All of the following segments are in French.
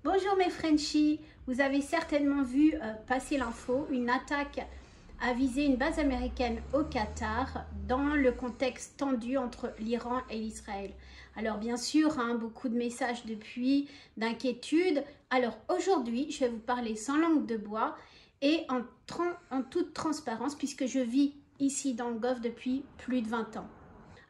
Bonjour mes Frenchies, vous avez certainement vu passer l'info, une attaque a visé une base américaine au Qatar dans le contexte tendu entre l'Iran et l'Israël. Alors bien sûr, beaucoup de messages depuis, d'inquiétude. Alors aujourd'hui, je vais vous parler sans langue de bois et en toute transparence puisque je vis ici dans le Golfe depuis plus de 20 ans.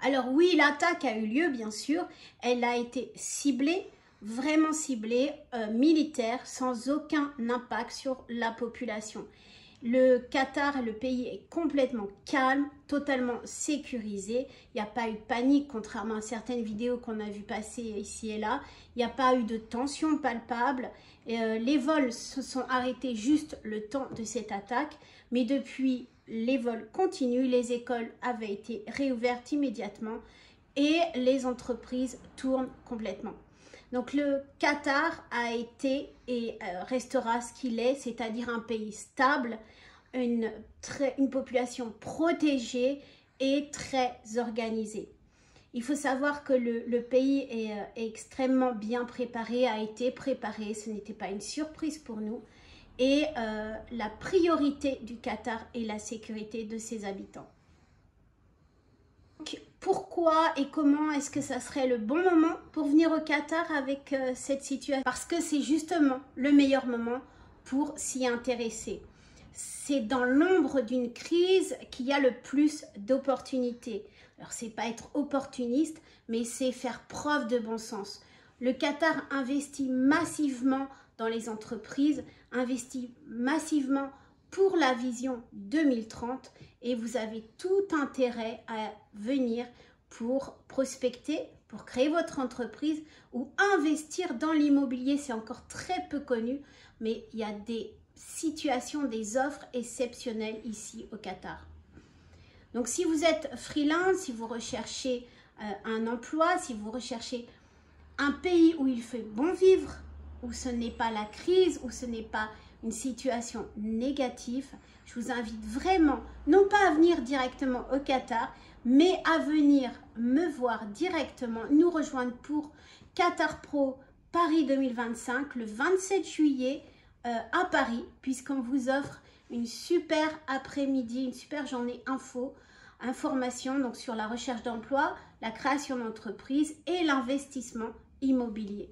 Alors oui, l'attaque a eu lieu bien sûr, elle a été ciblée, vraiment ciblée, militaire, sans aucun impact sur la population. Le Qatar, le pays est complètement calme, totalement sécurisé. Il n'y a pas eu de panique, contrairement à certaines vidéos qu'on a vu passer ici et là. Il n'y a pas eu de tension palpable. Les vols se sont arrêtés juste le temps de cette attaque. Mais depuis, les vols continuent. Les écoles avaient été réouvertes immédiatement et les entreprises tournent complètement. Donc le Qatar a été et restera ce qu'il est, c'est-à-dire un pays stable, une population protégée et très organisée. Il faut savoir que le pays est extrêmement bien préparé, a été préparé, ce n'était pas une surprise pour nous. Et la priorité du Qatar est la sécurité de ses habitants. Pourquoi et comment est-ce que ça serait le bon moment pour venir au Qatar avec cette situation? Parce que c'est justement le meilleur moment pour s'y intéresser. C'est dans l'ombre d'une crise qu'il y a le plus d'opportunités. Alors c'est pas être opportuniste, mais c'est faire preuve de bon sens. Le Qatar investit massivement dans les entreprises, investit massivement pour la vision 2030 et vous avez tout intérêt à venir pour prospecter, pour créer votre entreprise ou investir dans l'immobilier. C'est encore très peu connu, mais il y a des situations, des offres exceptionnelles ici au Qatar. Donc si vous êtes freelance, si vous recherchez un emploi, si vous recherchez un pays où il fait bon vivre, où ce n'est pas la crise, où ce n'est pas une situation négative, je vous invite vraiment, non pas à venir directement au Qatar, mais à venir me voir directement, nous rejoindre pour Qatar Pro Paris 2025, le 27 juillet à Paris, puisqu'on vous offre une super après-midi, une super journée information donc sur la recherche d'emploi, la création d'entreprise et l'investissement immobilier.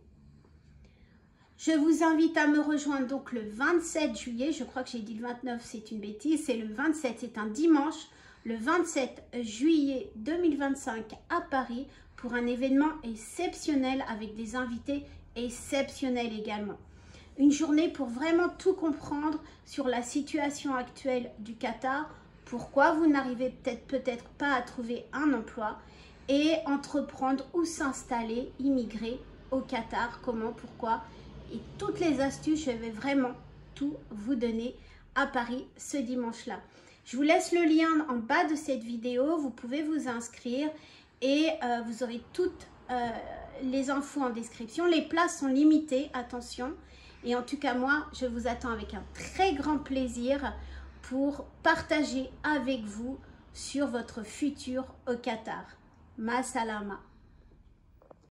Je vous invite à me rejoindre donc le 27 juillet, je crois que j'ai dit le 29, c'est une bêtise, c'est le 27, c'est un dimanche, le 27 juillet 2025 à Paris pour un événement exceptionnel avec des invités exceptionnels également. Une journée pour vraiment tout comprendre sur la situation actuelle du Qatar, pourquoi vous n'arrivez peut-être pas à trouver un emploi et entreprendre ou s'installer, immigrer au Qatar, comment, pourquoi. Et toutes les astuces, je vais vraiment tout vous donner à Paris ce dimanche-là. Je vous laisse le lien en bas de cette vidéo. Vous pouvez vous inscrire et vous aurez toutes les infos en description. Les places sont limitées, attention. Et en tout cas, moi, je vous attends avec un très grand plaisir pour partager avec vous sur votre futur au Qatar. Ma salama.